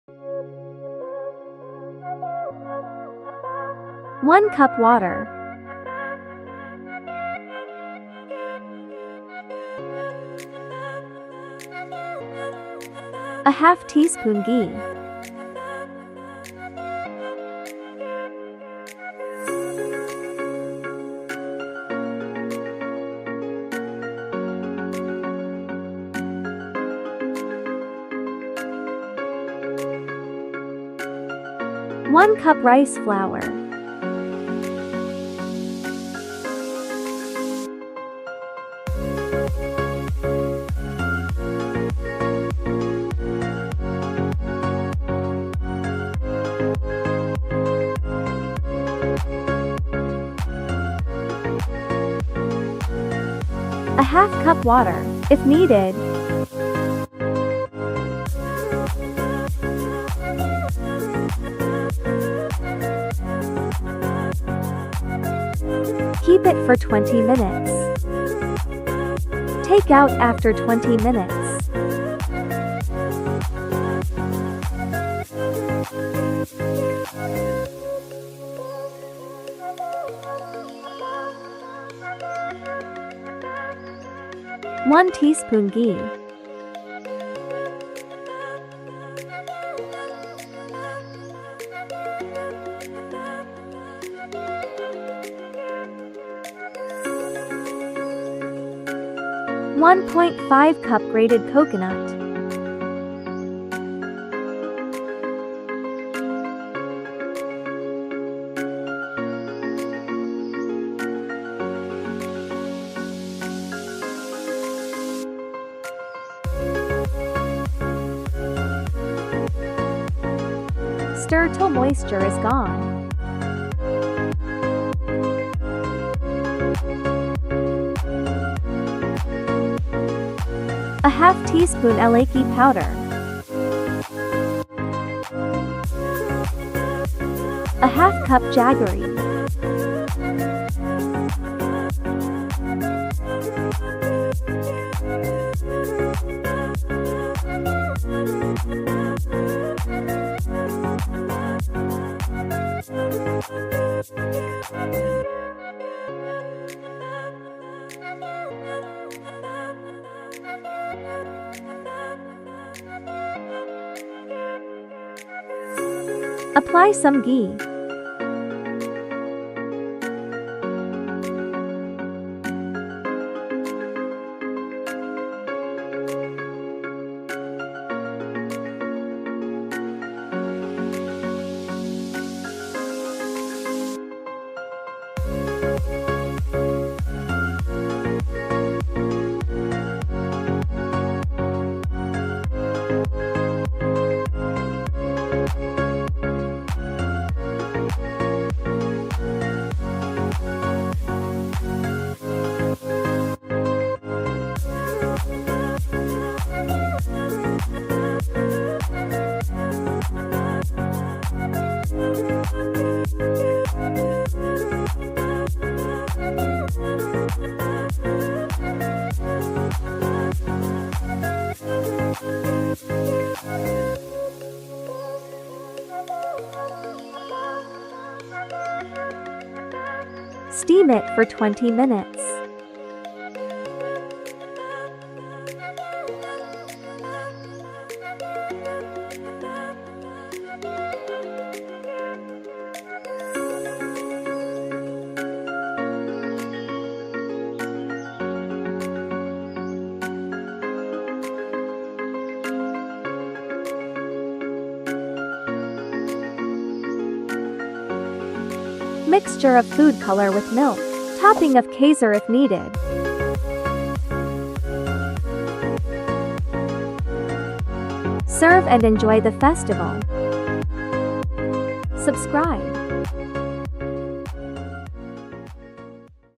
1 cup water. A half teaspoon ghee. One cup rice flour. A half cup water, if needed. Keep it for 20 minutes. Take out after 20 minutes. One teaspoon ghee. One 1.5 cup grated coconut. Stir till moisture is gone. A half teaspoon Elaichi powder. A half cup jaggery. Apply some ghee. Steam it for 20 minutes. Mixture of food color with milk. Topping of Kaiser if needed. Serve and enjoy the festival. Subscribe.